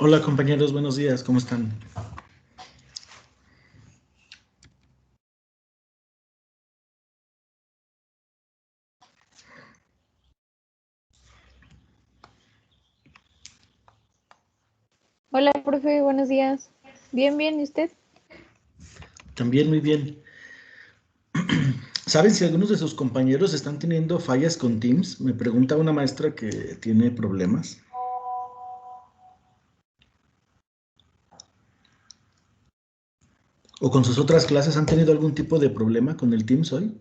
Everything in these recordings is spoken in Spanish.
Hola compañeros, buenos días, ¿cómo están? Hola, profe, buenos días. Bien, bien, ¿y usted? También muy bien. ¿Saben si algunos de sus compañeros están teniendo fallas con Teams? Me pregunta una maestra que tiene problemas. ¿O con sus otras clases han tenido algún tipo de problema con el Teams hoy?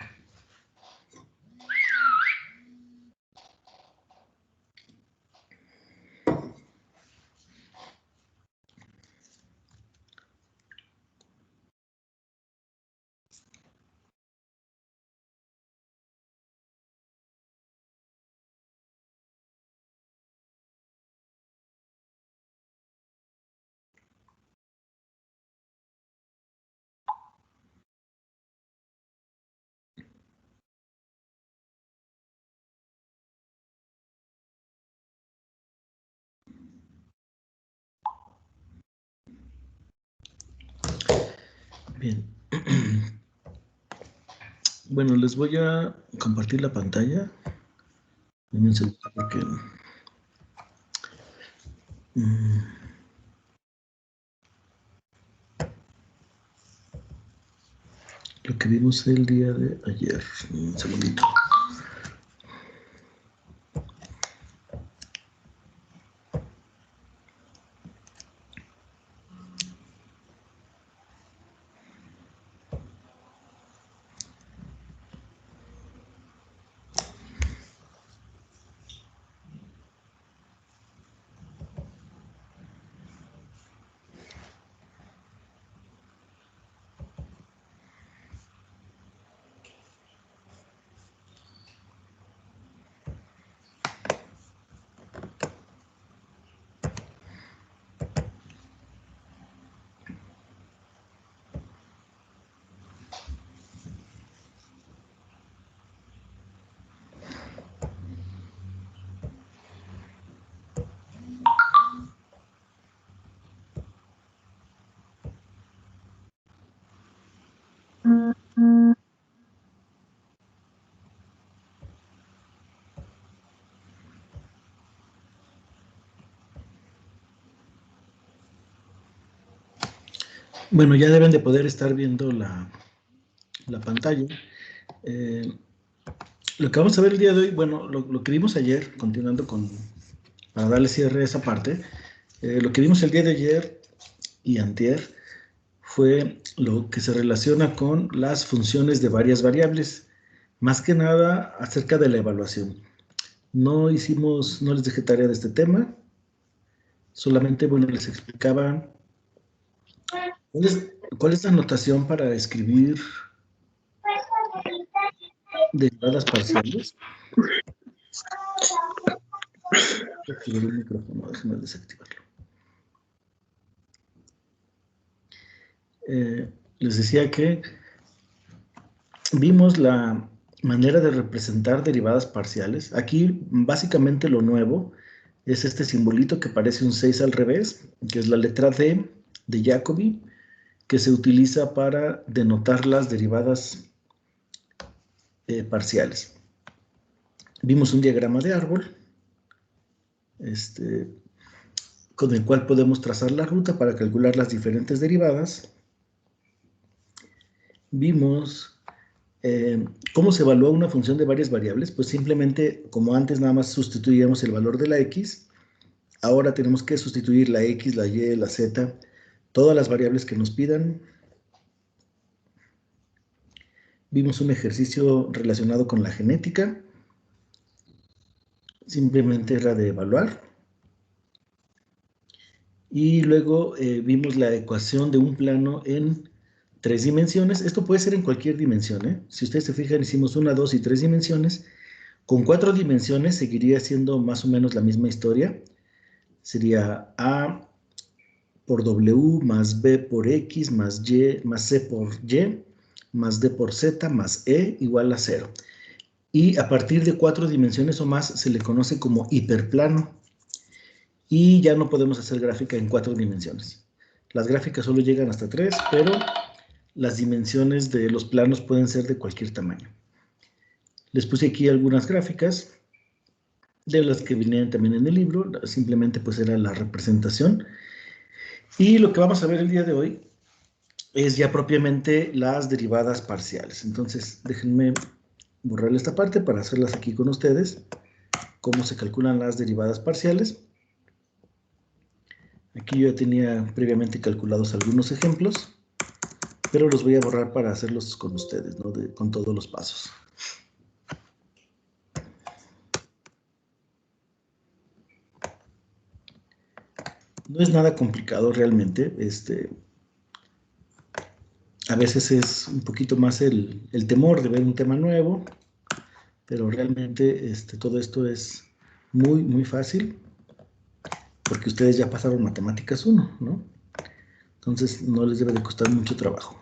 Bien. Bueno, les voy a compartir la pantalla. Denme un segundo porque... lo que vimos el día de ayer. Un segundito. Bueno, ya deben de poder estar viendo la pantalla. Lo que vamos a ver el día de hoy, bueno, lo que vimos ayer, continuando con, para darle cierre a esa parte, lo que vimos el día de ayer y antier fue lo que se relaciona con las funciones de varias variables, más que nada acerca de la evaluación. No les dejé tarea de este tema, solamente, bueno, les explicaba cuál es la notación para escribir derivadas parciales. Activar el micrófono, déjenme desactivarlo. Les decía que vimos la manera de representar derivadas parciales. Aquí, básicamente, lo nuevo es este simbolito que parece un 6 al revés, que es la letra D de Jacobi, que se utiliza para denotar las derivadas parciales. Vimos un diagrama de árbol, con el cual podemos trazar la ruta para calcular las diferentes derivadas. Vimos ¿cómo se evalúa una función de varias variables? Pues simplemente, como antes nada más sustituíamos el valor de la x, ahora tenemos que sustituir la x, la y, la z, todas las variables que nos pidan. Vimos un ejercicio relacionado con la genética. Simplemente era de evaluar. Y luego vimos la ecuación de un plano en 3 dimensiones. Esto puede ser en cualquier dimensión, ¿eh? Si ustedes se fijan, hicimos 1, 2 y 3 dimensiones. Con 4 dimensiones seguiría siendo más o menos la misma historia. Sería A por W más B por X más Y más C por Y más D por Z más E igual a 0. Y a partir de 4 dimensiones o más se le conoce como hiperplano. y ya no podemos hacer gráfica en 4 dimensiones. Las gráficas solo llegan hasta 3, pero las dimensiones de los planos pueden ser de cualquier tamaño. Les puse aquí algunas gráficas de las que vienen también en el libro, simplemente pues era la representación. Y lo que vamos a ver el día de hoy es ya propiamente las derivadas parciales. Entonces, déjenme borrar esta parte para hacerlas aquí con ustedes, cómo se calculan las derivadas parciales. Aquí yo ya tenía previamente calculados algunos ejemplos, pero los voy a borrar para hacerlos con ustedes, ¿no? Con todos los pasos. No es nada complicado realmente. A veces es un poquito más el temor de ver un tema nuevo, pero realmente todo esto es muy, muy fácil, porque ustedes ya pasaron Matemáticas 1, ¿no? Entonces no les debe de costar mucho trabajo.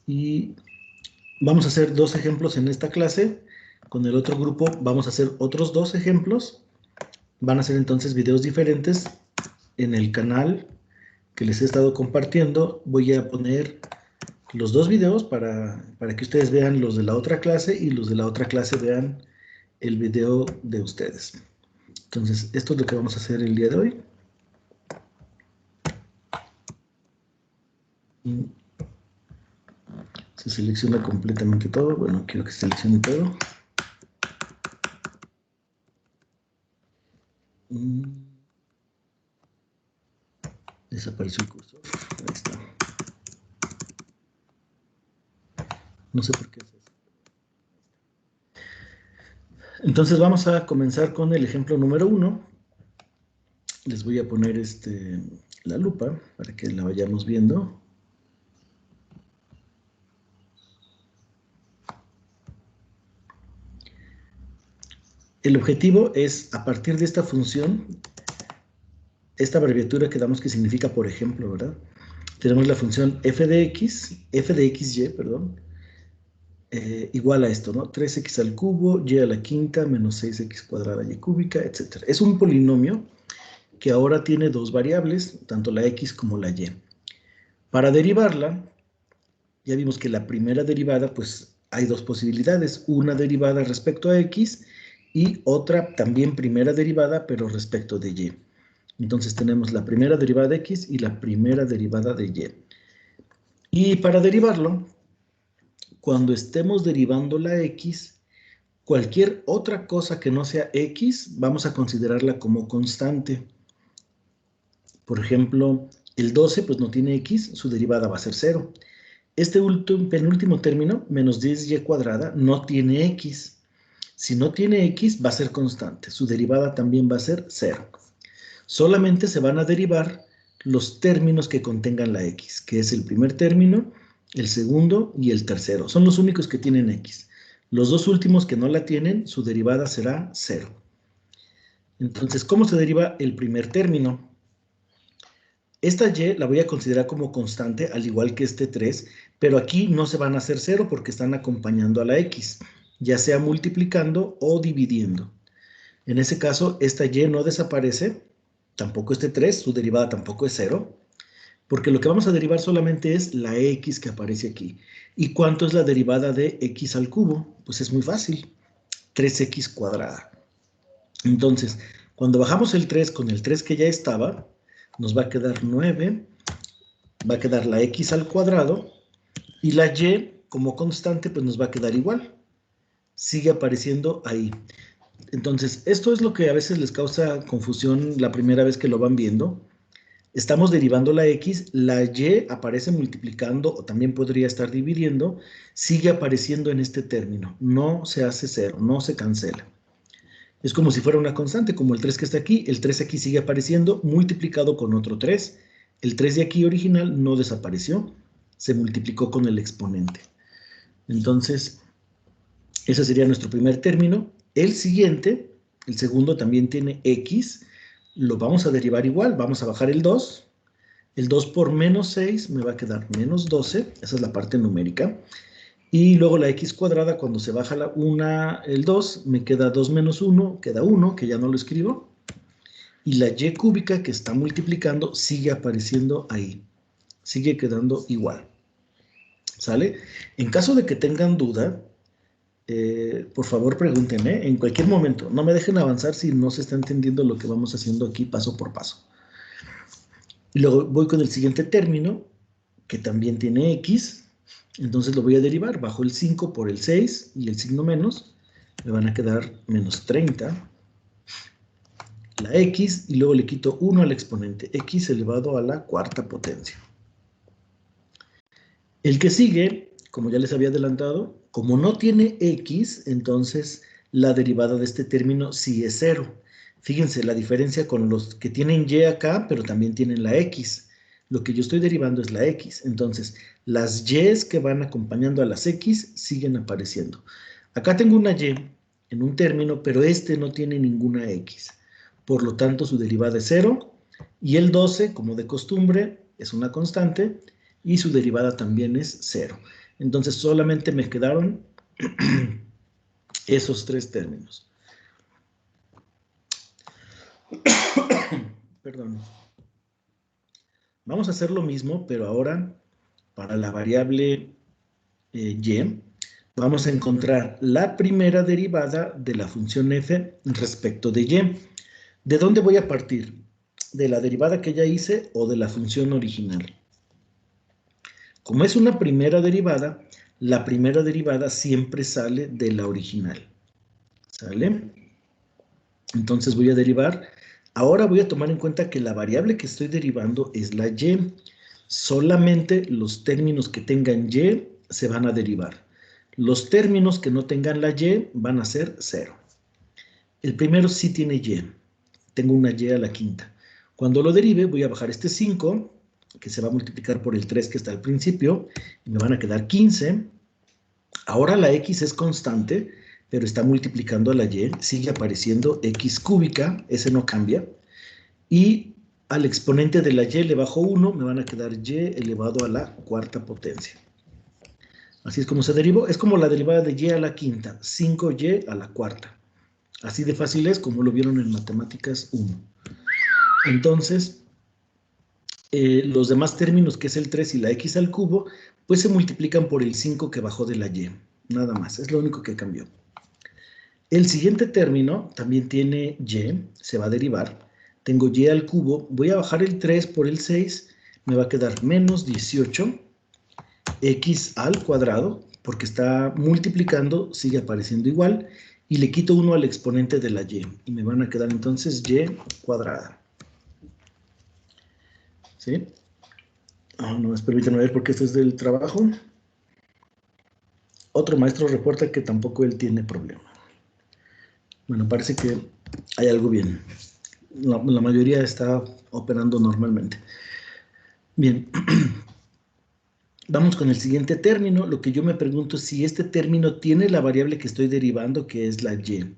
Y vamos a hacer 2 ejemplos en esta clase. Con el otro grupo vamos a hacer otros 2 ejemplos. Van a ser entonces videos diferentes en el canal que les he estado compartiendo. Voy a poner los 2 videos para que ustedes vean los de la otra clase y los de la otra clase vean el video de ustedes. Entonces, esto es lo que vamos a hacer el día de hoy. Y se selecciona completamente todo. Bueno, quiero que se seleccione todo. Desapareció el cursor. Ahí está. No sé por qué es eso. Entonces vamos a comenzar con el ejemplo número 1. Les voy a poner la lupa para que la vayamos viendo. El objetivo es, a partir de esta función, esta abreviatura que damos que significa por ejemplo, ¿verdad? Tenemos la función f de xy, perdón, igual a esto, ¿no? 3x al cubo, y a la quinta, menos 6x cuadrada y cúbica, etc. Es un polinomio que ahora tiene 2 variables, tanto la x como la y. Para derivarla, ya vimos que la primera derivada, pues hay 2 posibilidades, una derivada respecto a x y otra también primera derivada, pero respecto de y. Entonces tenemos la primera derivada de x y la primera derivada de y. Y para derivarlo, cuando estemos derivando la x, cualquier otra cosa que no sea x, vamos a considerarla como constante. Por ejemplo, el 12 pues no tiene x, su derivada va a ser 0. Este penúltimo término, menos 10y cuadrada, no tiene x. Si no tiene x, va a ser constante. Su derivada también va a ser 0. Solamente se van a derivar los términos que contengan la x, que es el primer término, el segundo y el tercero. Son los únicos que tienen x. Los 2 últimos que no la tienen, su derivada será 0. Entonces, ¿cómo se deriva el primer término? Esta y la voy a considerar como constante, al igual que este 3, pero aquí no se van a hacer 0 porque están acompañando a la x, ya sea multiplicando o dividiendo. En ese caso, esta y no desaparece, tampoco este 3, su derivada tampoco es 0, porque lo que vamos a derivar solamente es la x que aparece aquí. ¿Y cuánto es la derivada de x al cubo? Pues es muy fácil, 3x cuadrada. Entonces, cuando bajamos el 3 con el 3 que ya estaba, nos va a quedar 9, va a quedar la x al cuadrado, y la y como constante pues nos va a quedar igual. Sigue apareciendo ahí. Entonces, esto es lo que a veces les causa confusión la primera vez que lo van viendo. Estamos derivando la x, la y aparece multiplicando o también podría estar dividiendo, sigue apareciendo en este término, no se hace 0, no se cancela. Es como si fuera una constante, como el 3 que está aquí, el 3 aquí sigue apareciendo multiplicado con otro 3. El 3 de aquí original no desapareció, se multiplicó con el exponente. Entonces, ese sería nuestro primer término. El siguiente, el segundo también tiene x, lo vamos a derivar igual, vamos a bajar el 2. El 2 por menos 6 me va a quedar menos 12, esa es la parte numérica. Y luego la x cuadrada, cuando se baja el 2, me queda 2 menos 1, queda 1, que ya no lo escribo. y la y cúbica que está multiplicando sigue apareciendo ahí. Sigue quedando igual. ¿Sale? En caso de que tengan duda, por favor pregunten, en cualquier momento. No me dejen avanzar si no se está entendiendo lo que vamos haciendo aquí paso por paso. Y luego voy con el siguiente término, que también tiene x. Entonces lo voy a derivar. Bajo el 5 por el 6 y el signo menos. Me van a quedar menos 30. La x, y luego le quito 1 al exponente. X elevado a la cuarta potencia. El que sigue, como ya les había adelantado, como no tiene x, entonces la derivada de este término sí es 0. Fíjense la diferencia con los que tienen y acá, pero también tienen la x. Lo que yo estoy derivando es la x. Entonces, las y's que van acompañando a las x siguen apareciendo. Acá tengo una y en un término, pero este no tiene ninguna x. Por lo tanto, su derivada es 0. Y el 12, como de costumbre, es una constante, y su derivada también es 0. Entonces solamente me quedaron esos tres términos. Perdón. Vamos a hacer lo mismo, pero ahora para la variable y, vamos a encontrar la primera derivada de la función f respecto de y. ¿De dónde voy a partir? ¿De la derivada que ya hice o de la función original? Como es una primera derivada, la primera derivada siempre sale de la original. ¿Sale? Entonces voy a derivar. Ahora voy a tomar en cuenta que la variable que estoy derivando es la y. Solamente los términos que tengan y se van a derivar. Los términos que no tengan la y van a ser 0. El primero sí tiene y. Tengo una y a la quinta. Cuando lo derive voy a bajar este 5, que se va a multiplicar por el 3 que está al principio, y me van a quedar 15. Ahora la x es constante, pero está multiplicando a la y, sigue apareciendo x cúbica, ese no cambia, y al exponente de la y le bajo 1, me van a quedar y elevado a la cuarta potencia. Así es como se derivó, es como la derivada de y a la quinta, 5y a la cuarta. Así de fácil es como lo vieron en Matemáticas 1. Entonces, los demás términos, que es el 3 y la x al cubo, pues se multiplican por el 5 que bajó de la y. Nada más, es lo único que cambió. El siguiente término también tiene y, se va a derivar. Tengo y al cubo, voy a bajar el 3 por el 6, me va a quedar menos 18, x al cuadrado, porque está multiplicando, sigue apareciendo igual, y le quito 1 al exponente de la y me van a quedar entonces y cuadrada. ¿Sí? No me permiten ver porque esto es del trabajo. Otro maestro reporta que tampoco él tiene problema. Bueno, parece que hay algo bien. La mayoría está operando normalmente. Bien. Vamos con el siguiente término. Lo que yo me pregunto es si este término tiene la variable que estoy derivando, que es la y.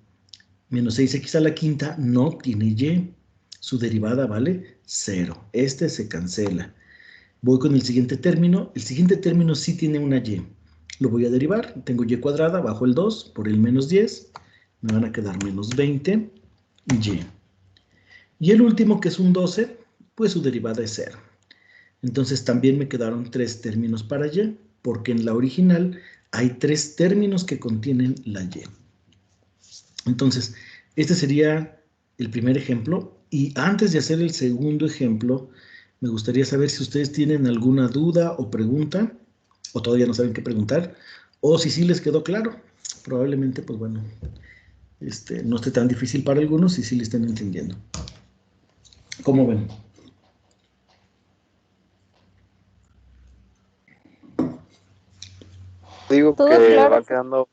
Menos 6x a la quinta no tiene y. Su derivada vale 0. Este se cancela. Voy con el siguiente término. El siguiente término sí tiene una y. Lo voy a derivar. Tengo y cuadrada bajo el 2 por el menos 10. Me van a quedar menos 20 y. Y el último, que es un 12, pues su derivada es 0. Entonces también me quedaron 3 términos para y, porque en la original hay 3 términos que contienen la y. Entonces, este sería el primer ejemplo. Y antes de hacer el segundo ejemplo, me gustaría saber si ustedes tienen alguna duda o pregunta, o todavía no saben qué preguntar, o si sí les quedó claro. Probablemente, pues bueno, no esté tan difícil para algunos y sí le estén entendiendo. ¿Cómo ven? Digo Todo que claro. va quedando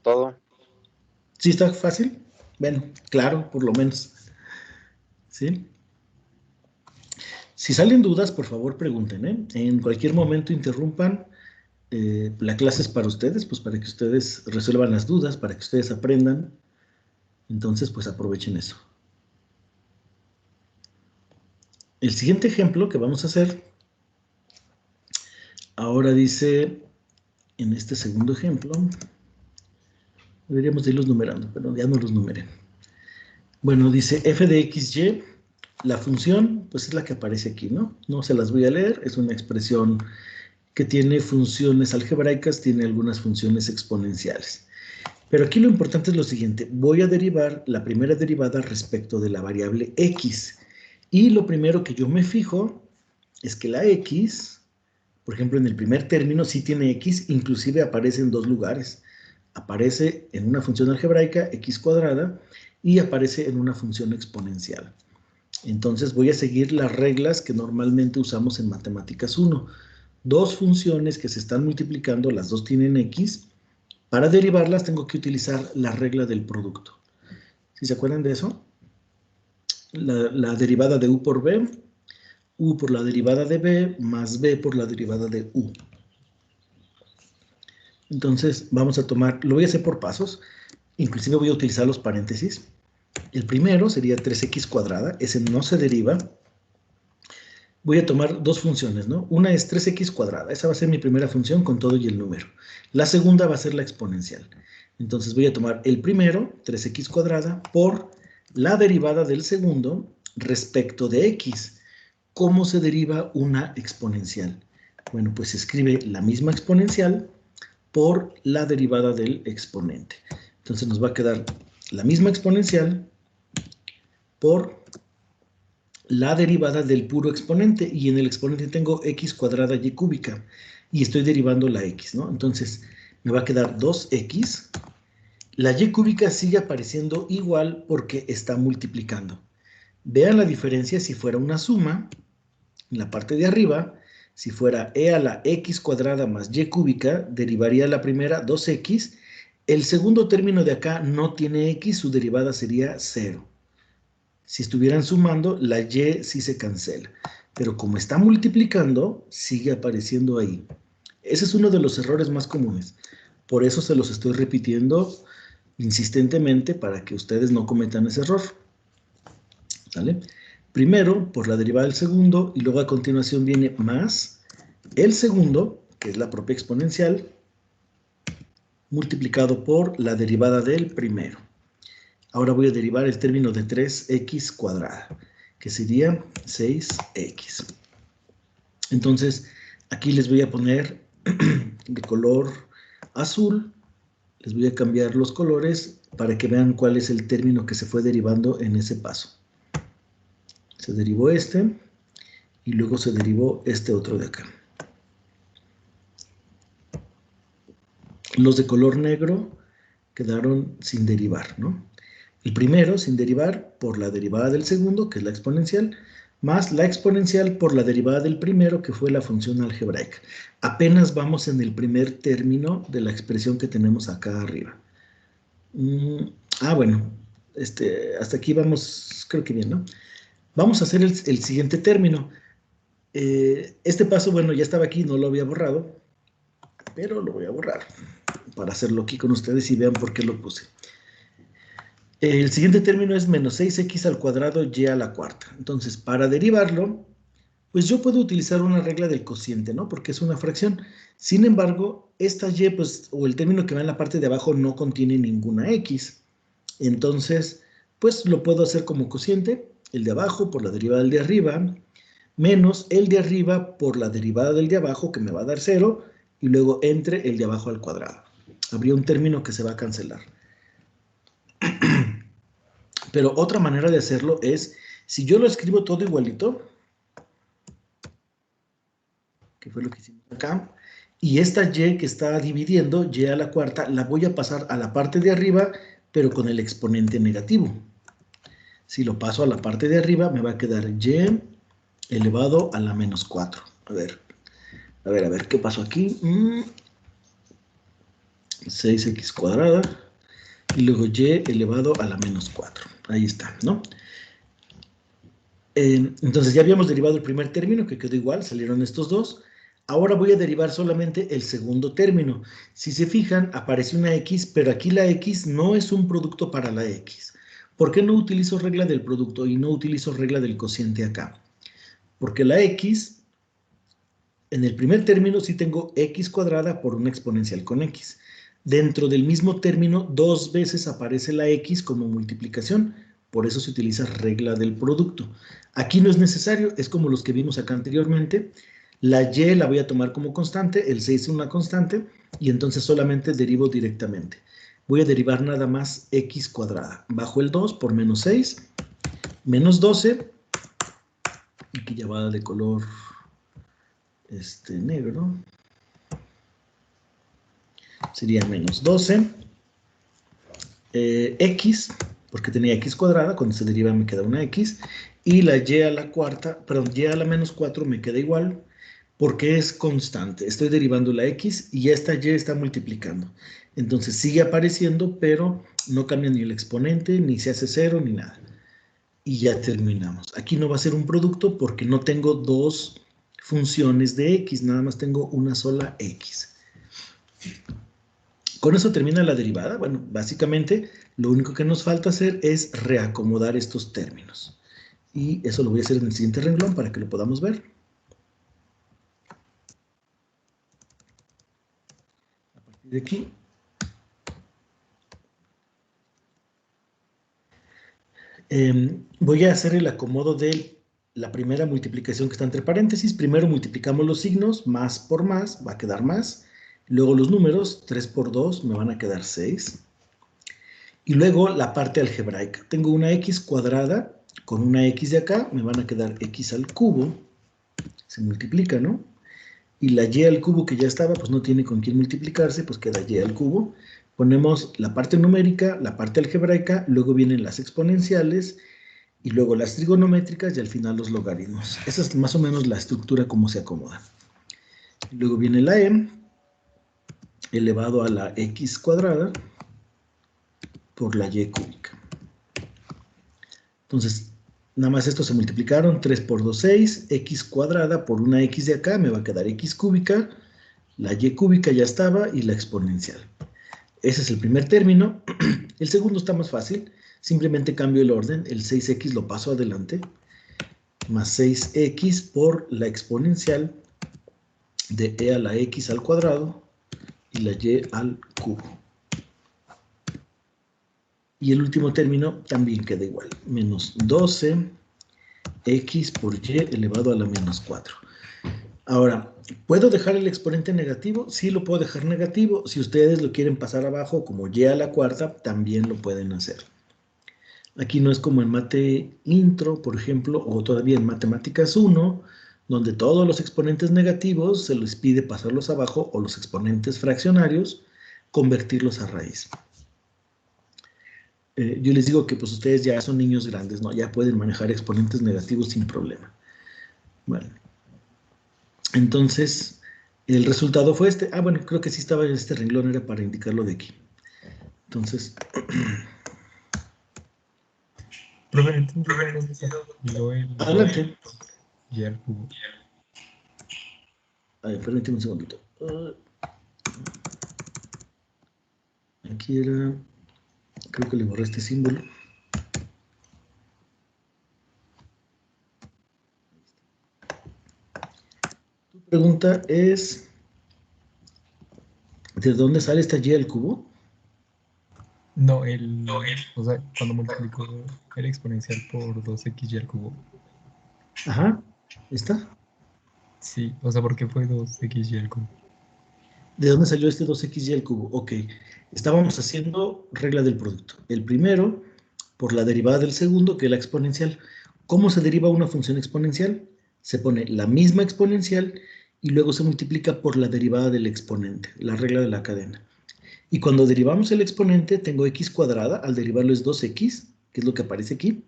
todo. ¿Sí está fácil? Bueno, claro, por lo menos. ¿Sí? Si salen dudas, por favor pregunten, ¿eh? En cualquier momento interrumpan. La clase es para ustedes, pues para que ustedes resuelvan las dudas, para que ustedes aprendan. Entonces, pues aprovechen eso. El siguiente ejemplo que vamos a hacer, ahora dice, en este segundo ejemplo, deberíamos de irlos numerando, pero ya no los numeré. Bueno, dice f de xy La función, pues es la que aparece aquí, ¿no? No se las voy a leer, es una expresión que tiene funciones algebraicas, tiene algunas funciones exponenciales. Pero aquí lo importante es lo siguiente, voy a derivar la primera derivada respecto de la variable x. Y lo primero que yo me fijo es que la x, por ejemplo, en el primer término sí tiene x, inclusive aparece en dos lugares. Aparece en una función algebraica, x cuadrada, y aparece en una función exponencial. Entonces voy a seguir las reglas que normalmente usamos en Matemáticas 1. Dos funciones que se están multiplicando, las dos tienen x. Para derivarlas tengo que utilizar la regla del producto. ¿Sí se acuerdan de eso? La derivada de u por b, u por la derivada de b, más b por la derivada de u. Entonces vamos a tomar, lo voy a hacer por pasos, inclusive voy a utilizar los paréntesis. El primero sería 3x cuadrada, ese no se deriva. Voy a tomar dos funciones, ¿no? Una es 3x cuadrada, esa va a ser mi primera función con todo y el número. La segunda va a ser la exponencial. Entonces voy a tomar el primero, 3x cuadrada, por la derivada del segundo respecto de x. ¿Cómo se deriva una exponencial? Bueno, pues se escribe la misma exponencial por la derivada del exponente. Entonces nos va a quedar la misma exponencial por la derivada del puro exponente, y en el exponente tengo x cuadrada y cúbica, y estoy derivando la x, ¿no? Entonces me va a quedar 2x. La y cúbica sigue apareciendo igual porque está multiplicando. Vean la diferencia si fuera una suma, en la parte de arriba, si fuera e a la x cuadrada más y cúbica, derivaría la primera 2x. El segundo término de acá no tiene x, su derivada sería 0. Si estuvieran sumando, la y sí se cancela. Pero como está multiplicando, sigue apareciendo ahí. Ese es uno de los errores más comunes. Por eso se los estoy repitiendo insistentemente para que ustedes no cometan ese error. ¿Sale? Primero, por la derivada del segundo, y luego a continuación viene más el segundo, que es la propia exponencial, multiplicado por la derivada del primero. Ahora voy a derivar el término de 3x cuadrada, que sería 6x. Entonces, aquí les voy a poner de color azul, les voy a cambiar los colores para que vean cuál es el término que se fue derivando en ese paso. Se derivó este, y luego se derivó este otro de acá. Los de color negro quedaron sin derivar, ¿no? El primero sin derivar por la derivada del segundo, que es la exponencial, más la exponencial por la derivada del primero, que fue la función algebraica. Apenas vamos en el primer término de la expresión que tenemos acá arriba. Bueno, hasta aquí vamos, creo que bien, ¿no? Vamos a hacer el siguiente término. Este paso, bueno, ya estaba aquí, no lo había borrado, pero lo voy a borrar para hacerlo aquí con ustedes y vean por qué lo puse. El siguiente término es menos 6x al cuadrado y a la cuarta. Entonces, para derivarlo, pues yo puedo utilizar una regla del cociente, ¿no? Porque es una fracción. Sin embargo, esta y, pues, o el término que va en la parte de abajo no contiene ninguna x. Entonces, pues lo puedo hacer como cociente, el de abajo por la derivada del de arriba, menos el de arriba por la derivada del de abajo, que me va a dar 0, y luego entre el de abajo al cuadrado. Habría un término que se va a cancelar. Pero otra manera de hacerlo es, si yo lo escribo todo igualito, que fue lo que hicimos acá, y esta y que está dividiendo, y a la cuarta, la voy a pasar a la parte de arriba, pero con el exponente negativo. Si lo paso a la parte de arriba, me va a quedar y elevado a la menos 4. A ver, ¿qué pasó aquí? 6x cuadrada, y luego y elevado a la menos 4. Ahí está, ¿no? Entonces ya habíamos derivado el primer término, que quedó igual, salieron estos dos. Ahora voy a derivar solamente el segundo término. Si se fijan, aparece una x, pero aquí la x no es un producto para la x. ¿Por qué no utilizo regla del producto y no utilizo regla del cociente acá? Porque la x, en el primer término sí tengo x cuadrada por una exponencial con x. Dentro del mismo término, dos veces aparece la x como multiplicación, Por eso se utiliza regla del producto. Aquí no es necesario, es como los que vimos acá anteriormente. La y la voy a tomar como constante, el 6 es una constante, y entonces solamente derivo directamente. Voy a derivar nada más x cuadrada. Bajo el 2 por menos 6, menos 12, aquí ya va de color negro, sería menos 12, x, porque tenía x cuadrada, cuando se deriva me queda una x, y la y a la cuarta, perdón, y a la menos 4 me queda igual, porque es constante. Estoy derivando la x y esta y está multiplicando. Entonces sigue apareciendo, pero no cambia ni el exponente, ni se hace cero, ni nada. Y ya terminamos. Aquí no va a ser un producto porque no tengo dos funciones de x, nada más tengo una sola x. Con eso termina la derivada. Bueno, básicamente lo único que nos falta hacer es reacomodar estos términos. Y eso lo voy a hacer en el siguiente renglón para que lo podamos ver. A partir de aquí. Voy a hacer el acomodo de la primera multiplicación que está entre paréntesis. Primero multiplicamos los signos, más por más, va a quedar más. Luego los números, 3 por 2, me van a quedar 6. Y luego la parte algebraica. Tengo una x cuadrada con una x de acá, me van a quedar x al cubo. Se multiplica, ¿no? Y la y al cubo que ya estaba, pues no tiene con quién multiplicarse, pues queda y al cubo. Ponemos la parte numérica, la parte algebraica, luego vienen las exponenciales, y luego las trigonométricas y al final los logaritmos. Esa es más o menos la estructura como se acomoda. Luego viene la e elevado a la x cuadrada por la y cúbica. Entonces, nada más estos se multiplicaron, 3 por 2, 6, x cuadrada por una x de acá, me va a quedar x cúbica, la y cúbica ya estaba y la exponencial. Ese es el primer término. El segundo está más fácil, simplemente cambio el orden, el 6x lo paso adelante, más 6x por la exponencial de e a la x al cuadrado y la y al cubo. Y el último término también queda igual, menos 12x por y elevado a la menos 4. Ahora, ¿puedo dejar el exponente negativo? Sí, lo puedo dejar negativo. Si ustedes lo quieren pasar abajo como y a la cuarta, también lo pueden hacer. Aquí no es como en Mate Intro, por ejemplo, o todavía en Matemáticas 1, donde todos los exponentes negativos se les pide pasarlos abajo, o los exponentes fraccionarios, convertirlos a raíz. Yo les digo que pues ustedes ya son niños grandes, ¿no? Ya pueden manejar exponentes negativos sin problema. Bueno, entonces, el resultado fue este. Ah, bueno, creo que sí estaba en este renglón, era para indicarlo de aquí. Entonces... Profe, entonces, ¿dónde salió el Adelante. y al cubo? A ver, permíteme un segundito. Aquí era... Creo que le borré este símbolo. Tu pregunta es... ¿de dónde sale esta y al cubo? No, o sea, cuando multiplicó el exponencial por 2x y al cubo. Ajá, ¿está? Sí, o sea, ¿por qué fue 2x y al cubo? ¿De dónde salió este 2x y al cubo? Ok, estábamos haciendo regla del producto. El primero, por la derivada del segundo, que es la exponencial. ¿Cómo se deriva una función exponencial? Se pone la misma exponencial y luego se multiplica por la derivada del exponente, la regla de la cadena. Y cuando derivamos el exponente, tengo x cuadrada, al derivarlo es 2x, que es lo que aparece aquí.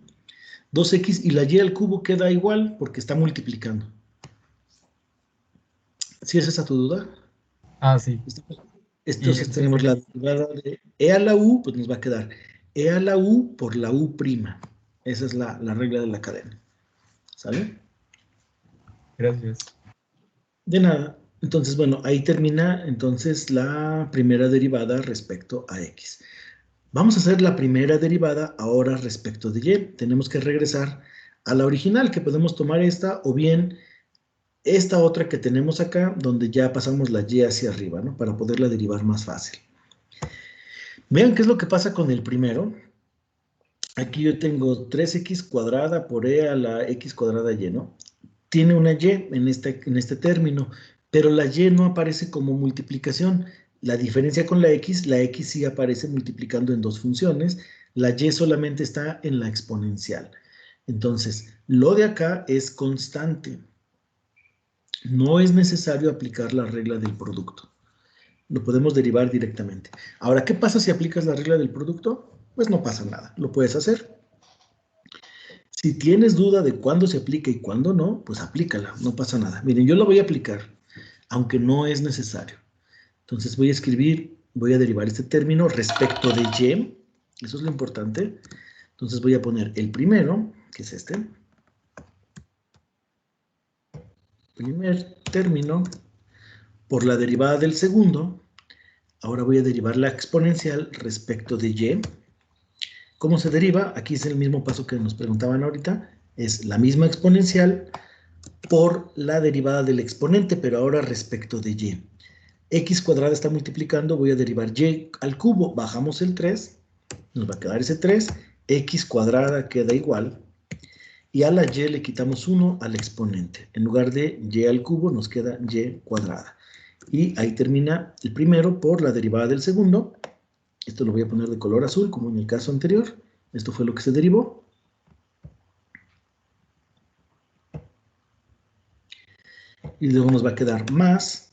2x y la y al cubo queda igual porque está multiplicando. ¿Sí es esa tu duda? Ah, sí. Y Entonces entonces tenemos la derivada de e a la u, pues nos va a quedar e a la u por la u prima. Esa es la regla de la cadena. ¿Sale? gracias. De nada. Entonces, bueno, ahí termina entonces la primera derivada respecto a x. Vamos a hacer la primera derivada ahora respecto de y. Tenemos que regresar a la original, que podemos tomar esta o bien esta otra que tenemos acá, donde ya pasamos la y hacia arriba, ¿no? Para poderla derivar más fácil. Vean qué es lo que pasa con el primero. Aquí yo tengo 3x cuadrada por e a la x cuadrada y, ¿no? Tiene una y en este término, pero la y no aparece como multiplicación. La diferencia con la x sí aparece multiplicando en dos funciones, la y solamente está en la exponencial. Entonces, lo de acá es constante. No es necesario aplicar la regla del producto. Lo podemos derivar directamente. Ahora, ¿qué pasa si aplicas la regla del producto? Pues no pasa nada, lo puedes hacer. Si tienes duda de cuándo se aplica y cuándo no, pues aplícala, no pasa nada. Miren, yo lo voy a aplicar, aunque no es necesario. Entonces voy a escribir, voy a derivar este término respecto de y, eso es lo importante. Entonces voy a poner el primero, que es este. Primer término por la derivada del segundo. Ahora voy a derivar la exponencial respecto de y. ¿Cómo se deriva? Aquí es el mismo paso que nos preguntaban ahorita. Es la misma exponencial por la derivada del exponente, pero ahora respecto de y. X cuadrada está multiplicando, voy a derivar y al cubo, bajamos el 3, nos va a quedar ese 3, x cuadrada queda igual, y a la y le quitamos 1 al exponente. En lugar de y al cubo nos queda y cuadrada. Y ahí termina el primero por la derivada del segundo. Esto lo voy a poner de color azul, como en el caso anterior. Esto fue lo que se derivó. Y luego nos va a quedar más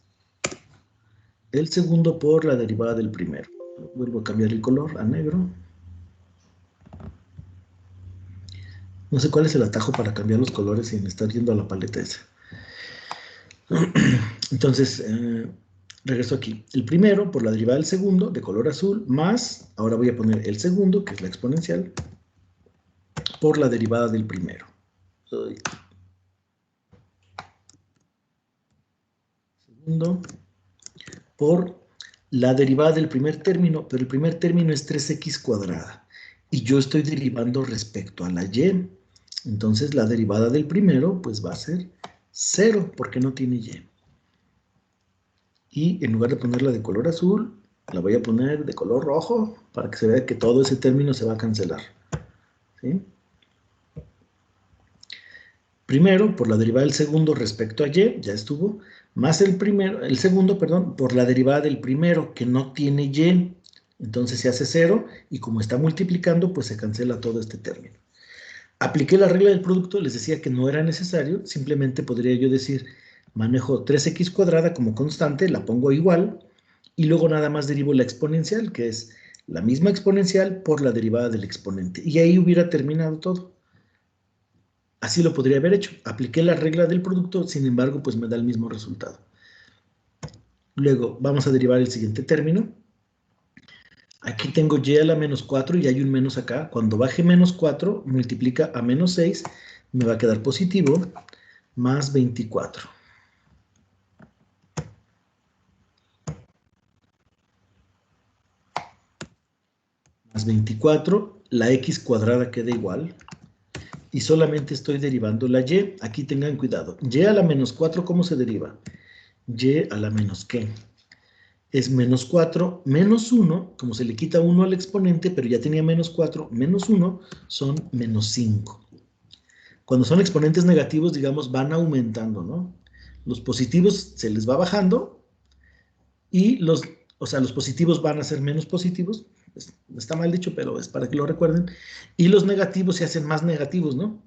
el segundo por la derivada del primero. Vuelvo a cambiar el color a negro. No sé cuál es el atajo para cambiar los colores sin estar yendo a la paleta esa. Entonces, regreso aquí. El primero por la derivada del segundo, de color azul, más, ahora voy a poner el segundo, que es la exponencial, por la derivada del primero. Segundo, por la derivada del primer término, pero el primer término es 3x cuadrada. Y yo estoy derivando respecto a la y. Entonces, la derivada del primero, pues va a ser 0, porque no tiene y. Y en lugar de ponerla de color azul, la voy a poner de color rojo, para que se vea que todo ese término se va a cancelar. ¿Sí? Primero, por la derivada del segundo respecto a y, ya estuvo, más el segundo, perdón, por la derivada del primero, que no tiene y. Entonces se hace 0, y como está multiplicando, pues se cancela todo este término. Apliqué la regla del producto, les decía que no era necesario, simplemente podría yo decir, manejo 3x cuadrada como constante, la pongo igual, y luego nada más derivo la exponencial, que es la misma exponencial por la derivada del exponente. Y ahí hubiera terminado todo. Así lo podría haber hecho. Apliqué la regla del producto, sin embargo, pues me da el mismo resultado. Luego vamos a derivar el siguiente término. Aquí tengo y a la menos 4 y hay un menos acá. Cuando baje menos 4, multiplica a menos 6, me va a quedar positivo, más 24. Más 24, la x cuadrada queda igual. Y solamente estoy derivando la y. Aquí tengan cuidado. Y a la menos 4, ¿cómo se deriva? Y a la menos ¿qué? Es menos 4 menos 1, como se le quita 1 al exponente, pero ya tenía menos 4, menos 1 son menos 5. Cuando son exponentes negativos, digamos, van aumentando, ¿no? Los positivos se les va bajando y los positivos van a ser menos positivos. Está mal dicho, pero es para que lo recuerden. Y los negativos se hacen más negativos, ¿no?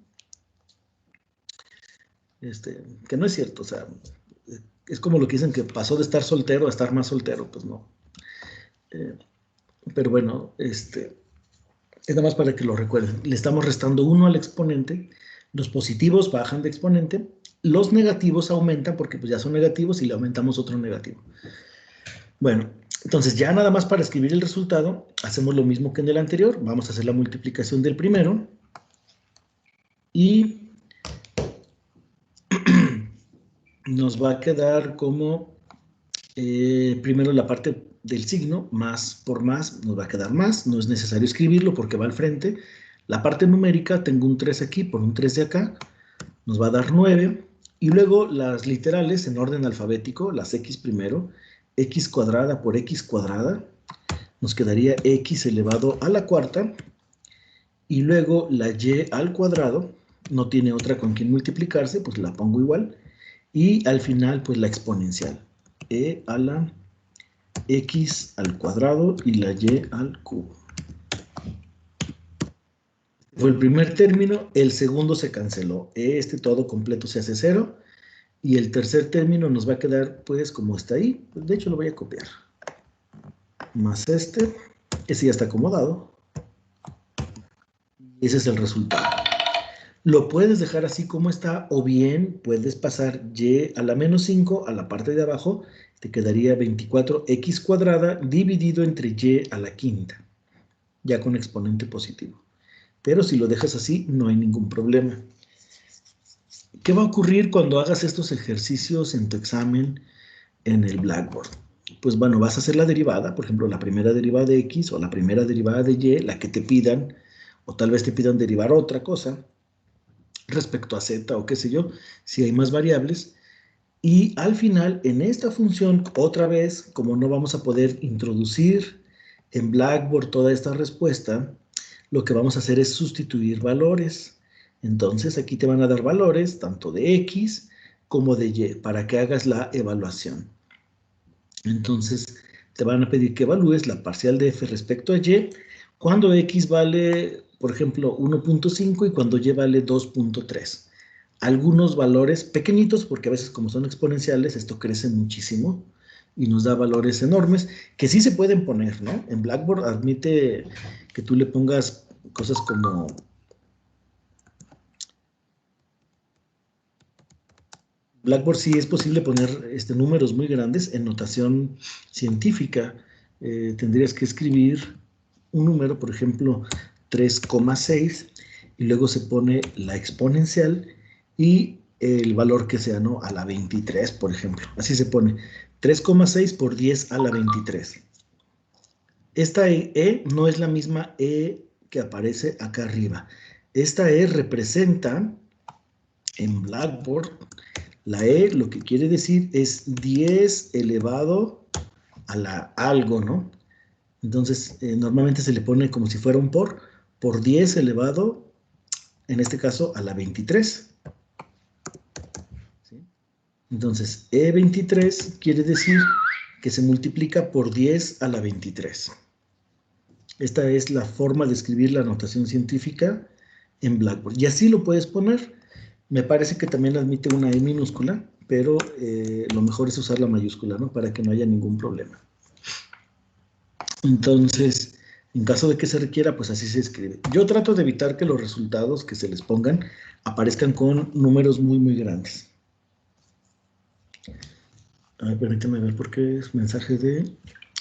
Que no es cierto, o sea, es como lo que dicen que pasó de estar soltero a estar más soltero, pues no. Pero bueno, es nada más para que lo recuerden. Le estamos restando 1 al exponente, los positivos bajan de exponente, los negativos aumentan porque pues ya son negativos y le aumentamos otro negativo. Bueno, entonces ya nada más para escribir el resultado, hacemos lo mismo que en el anterior, vamos a hacer la multiplicación del primero y nos va a quedar como primero la parte del signo, más por más, nos va a quedar más, no es necesario escribirlo porque va al frente. La parte numérica, tengo un 3 aquí por un 3 de acá, nos va a dar 9, y luego las literales en orden alfabético, las x primero, x cuadrada por x cuadrada, nos quedaría x elevado a la cuarta, y luego la y al cuadrado, no tiene otra con quien multiplicarse, pues la pongo igual, y al final pues la exponencial, e a la x al cuadrado y la y al cubo. Fue el primer término, el segundo se canceló, este todo completo se hace 0, y el tercer término nos va a quedar pues como está ahí, de hecho lo voy a copiar, más ese ya está acomodado, y ese es el resultado. Lo puedes dejar así como está, o bien puedes pasar y a la menos 5 a la parte de abajo, te quedaría 24x cuadrada dividido entre y a la quinta, ya con exponente positivo. Pero si lo dejas así, no hay ningún problema. ¿Qué va a ocurrir cuando hagas estos ejercicios en tu examen en el Blackboard? Pues bueno, vas a hacer la derivada, por ejemplo, la primera derivada de x o la primera derivada de y, la que te pidan, o tal vez te pidan derivar otra cosa respecto a z o qué sé yo, si hay más variables. Y al final, en esta función, otra vez, como no vamos a poder introducir en Blackboard toda esta respuesta, lo que vamos a hacer es sustituir valores. Entonces, aquí te van a dar valores, tanto de x como de y, para que hagas la evaluación. Entonces, te van a pedir que evalúes la parcial de f respecto a y, cuando x vale, por ejemplo, 1.5 y cuando y vale 2.3. Algunos valores pequeñitos, porque a veces como son exponenciales, esto crece muchísimo y nos da valores enormes, que sí se pueden poner, ¿no? En Blackboard admite que tú le pongas cosas como Blackboard sí es posible poner números muy grandes en notación científica. Tendrías que escribir un número, por ejemplo, 3,6, y luego se pone la exponencial y el valor que sea, ¿no? A la 23, por ejemplo. Así se pone 3,6 por 10 a la 23. Esta E no es la misma E que aparece acá arriba. Esta E representa en Blackboard, la E lo que quiere decir es 10 elevado a la algo, ¿no? Entonces, normalmente se le pone como si fuera un por 10 elevado, en este caso, a la 23. ¿Sí? Entonces, E23 quiere decir que se multiplica por 10 a la 23. Esta es la forma de escribir la notación científica en Blackboard. Y así lo puedes poner. Me parece que también admite una E minúscula, pero lo mejor es usar la mayúscula, ¿no? Para que no haya ningún problema. Entonces, en caso de que se requiera, pues así se escribe. Yo trato de evitar que los resultados que se les pongan aparezcan con números muy, muy grandes. A ver, permítame ver por qué es mensaje de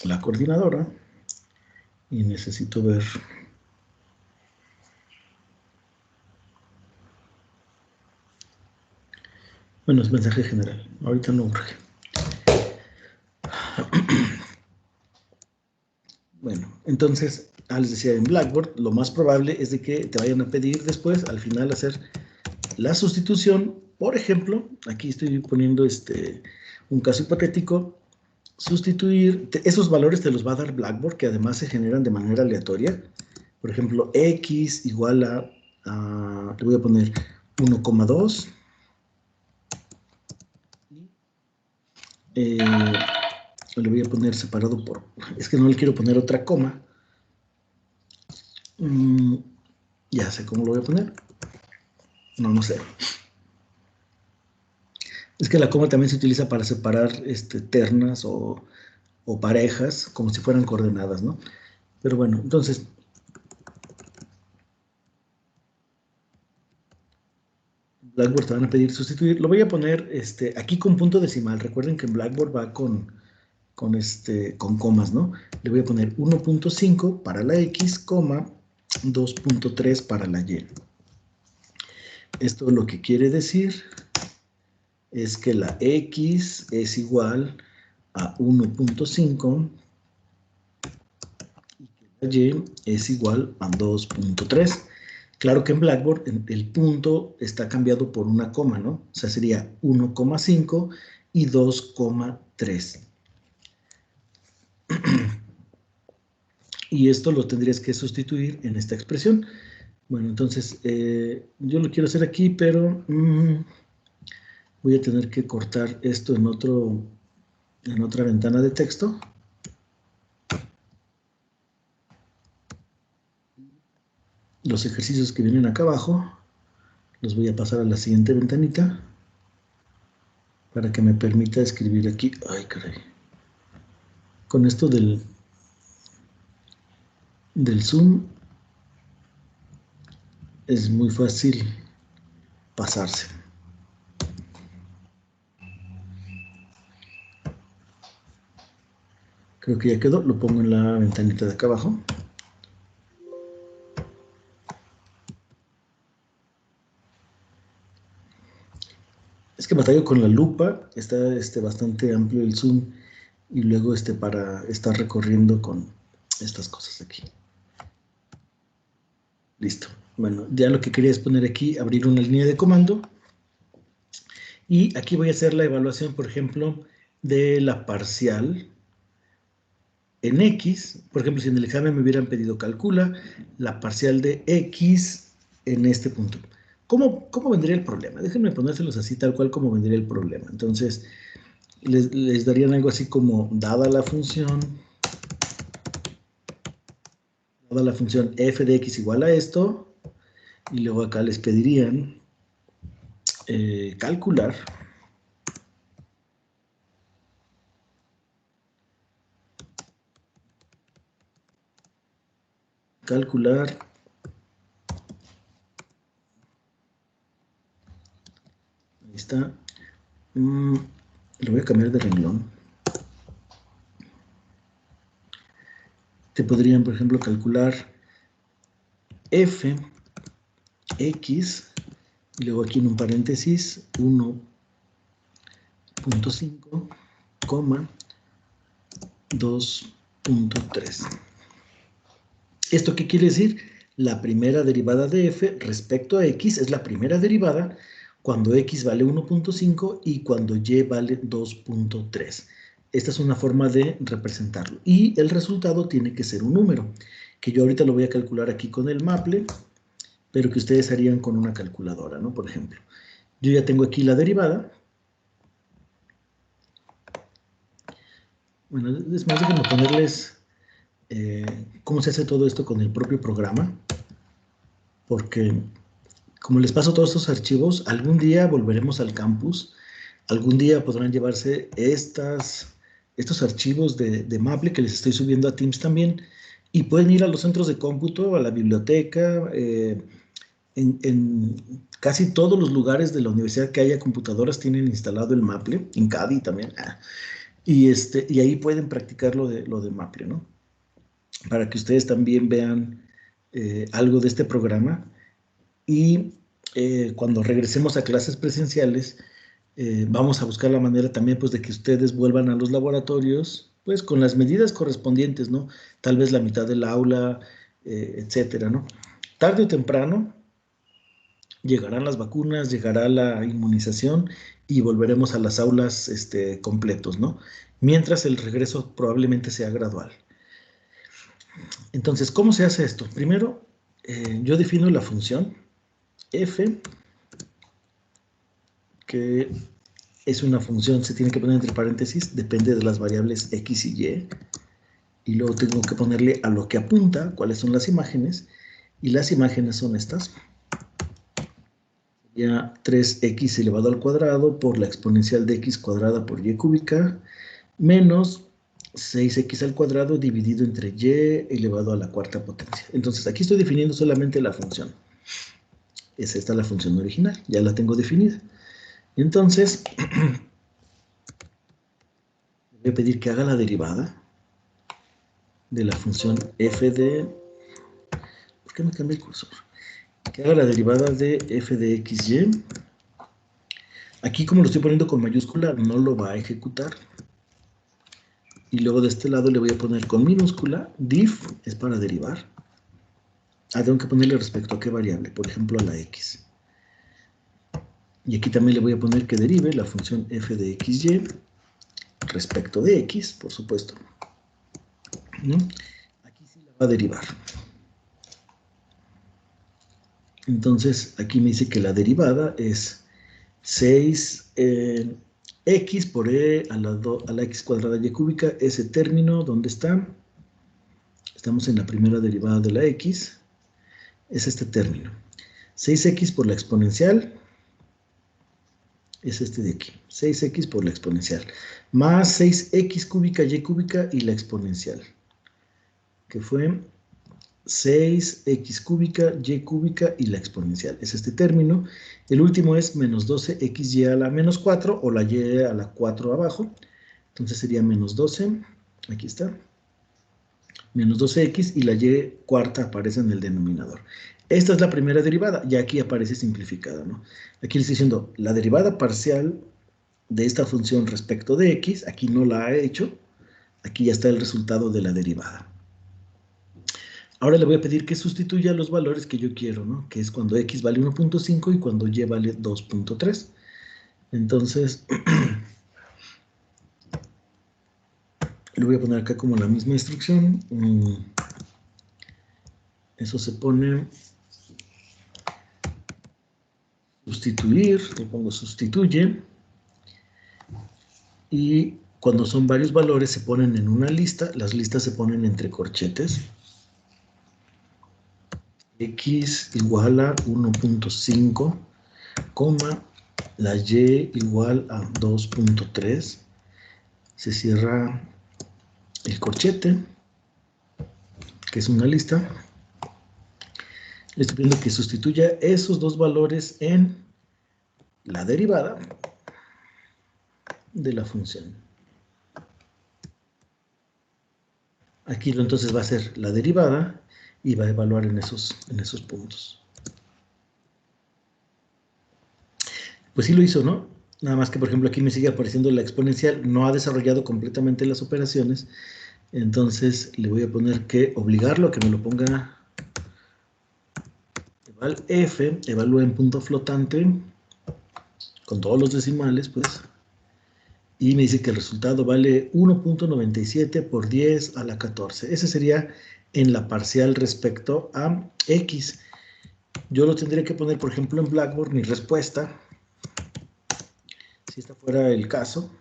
la coordinadora. Y necesito ver. Bueno, es mensaje general. Ahorita no urge. Bueno, entonces, les decía, en Blackboard, lo más probable es de que te vayan a pedir después, al final, hacer la sustitución. Por ejemplo, aquí estoy poniendo un caso hipotético. Sustituir, esos valores te los va a dar Blackboard, que además se generan de manera aleatoria. Por ejemplo, x igual le voy a poner 1,2. Le voy a poner separado por, es que no le quiero poner otra coma. Ya sé cómo lo voy a poner. No sé. Es que la coma también se utiliza para separar ternas o parejas, como si fueran coordenadas, ¿no? Pero bueno, entonces, Blackboard te van a pedir sustituir. Lo voy a poner aquí con punto decimal. Recuerden que en Blackboard va con comas, ¿no? Le voy a poner 1.5 para la X, 2.3 para la Y. Esto lo que quiere decir es que la X es igual a 1.5 y que la Y es igual a 2.3. Claro que en Blackboard el punto está cambiado por una coma, ¿no? O sea, sería 1,5 y 2,3. Y esto lo tendrías que sustituir en esta expresión. Bueno, entonces, yo lo quiero hacer aquí, pero voy a tener que cortar esto en otra ventana de texto. Los ejercicios que vienen acá abajo, los voy a pasar a la siguiente ventanita para que me permita escribir aquí. Ay, caray. Con esto del Zoom es muy fácil pasarse. Creo que ya quedó. Lo pongo en la ventanita de acá abajo. Es que batallo con la lupa. Está bastante amplio el zoom. Y luego para estar recorriendo con estas cosas aquí. Listo. Bueno, ya lo que quería es poner aquí, abrir una línea de comando. Y aquí voy a hacer la evaluación, por ejemplo, de la parcial en X. Por ejemplo, si en el examen me hubieran pedido calcula la parcial de X en este punto. ¿Cómo vendría el problema? Déjenme ponérselos así, tal cual como vendría el problema. Entonces, les darían algo así como, dada la función f de x igual a esto, y luego acá les pedirían calcular ahí está, lo voy a cambiar de renglón. Te podrían, por ejemplo, calcular f x, y luego aquí en un paréntesis, 1.5, 2.3. ¿Esto qué quiere decir? La primera derivada de f respecto a x es la primera derivada cuando x vale 1.5 y cuando y vale 2.3. Esta es una forma de representarlo. Y el resultado tiene que ser un número, que yo ahorita lo voy a calcular aquí con el Maple, pero que ustedes harían con una calculadora, ¿no? Por ejemplo, yo ya tengo aquí la derivada. Bueno, es más, déjenme ponerles cómo se hace todo esto con el propio programa, porque como les paso todos estos archivos, algún día volveremos al campus, algún día podrán llevarse estos archivos de Maple que les estoy subiendo a Teams también, y pueden ir a los centros de cómputo, a la biblioteca, en casi todos los lugares de la universidad que haya computadoras tienen instalado el Maple, en CADI también, y ahí pueden practicar lo de Maple, ¿no? Para que ustedes también vean algo de este programa. Y cuando regresemos a clases presenciales, vamos a buscar la manera también, pues, de que ustedes vuelvan a los laboratorios, pues, con las medidas correspondientes, ¿no? Tal vez la mitad del aula, etcétera, ¿no? Tarde o temprano llegarán las vacunas, llegará la inmunización y volveremos a las aulas completos, ¿no? Mientras el regreso probablemente sea gradual. Entonces, ¿cómo se hace esto? Primero, yo defino la función f, que es una función, se tiene que poner entre paréntesis, depende de las variables x y luego tengo que ponerle a lo que apunta, cuáles son las imágenes, y las imágenes son estas. Ya 3x elevado al cuadrado por la exponencial de x cuadrada por y cúbica, menos 6x al cuadrado dividido entre y elevado a la cuarta potencia. Entonces, aquí estoy definiendo solamente la función. Es esta la función original, ya la tengo definida. Entonces, voy a pedir que haga la derivada de la función f de... ¿Por qué me cambié el cursor? Que haga la derivada de f de xy. Aquí, como lo estoy poniendo con mayúscula, no lo va a ejecutar. Y luego de este lado le voy a poner con minúscula, diff es para derivar. Tengo que ponerle respecto a qué variable, por ejemplo a la x. Y aquí también le voy a poner que derive la función f de xy respecto de x, por supuesto. ¿No? Aquí sí la va a derivar. Entonces, aquí me dice que la derivada es 6 x por e a la x cuadrada y cúbica. Ese término, ¿dónde está? Estamos en la primera derivada de la x. Es este término. 6x por la exponencial es este de aquí. 6x por la exponencial. Más 6x cúbica y cúbica y la exponencial. Que fue 6x cúbica, y cúbica y la exponencial. Es este término. El último es menos 12xy a la menos 4 o la y a la 4 abajo. Entonces sería menos 12. Aquí está. Menos 12x y la y cuarta aparece en el denominador. Esta es la primera derivada. Y aquí aparece simplificada, ¿no? Aquí le estoy diciendo la derivada parcial de esta función respecto de x. Aquí no la ha hecho. Aquí ya está el resultado de la derivada. Ahora le voy a pedir que sustituya los valores que yo quiero, ¿no? Que es cuando x vale 1.5 y cuando y vale 2.3. Entonces, le voy a poner acá como la misma instrucción. Eso se pone sustituir, le pongo sustituye. Y cuando son varios valores se ponen en una lista. Las listas se ponen entre corchetes. X igual a 1.5, coma, la y igual a 2.3. Se cierra el corchete, que es una lista. Le estoy pidiendo que sustituya esos dos valores en la derivada de la función. Aquí entonces va a ser la derivada y va a evaluar en esos puntos. Pues sí lo hizo, ¿no? Nada más que, por ejemplo, aquí me sigue apareciendo la exponencial. No ha desarrollado completamente las operaciones. Entonces le voy a poner que obligarlo a que me lo ponga eval f, evalúa en punto flotante, con todos los decimales, pues. Y me dice que el resultado vale 1.97 por 10 a la 14. Ese sería en la parcial respecto a x. Yo lo tendría que poner, por ejemplo, en Blackboard, mi respuesta, si esta fuera el caso.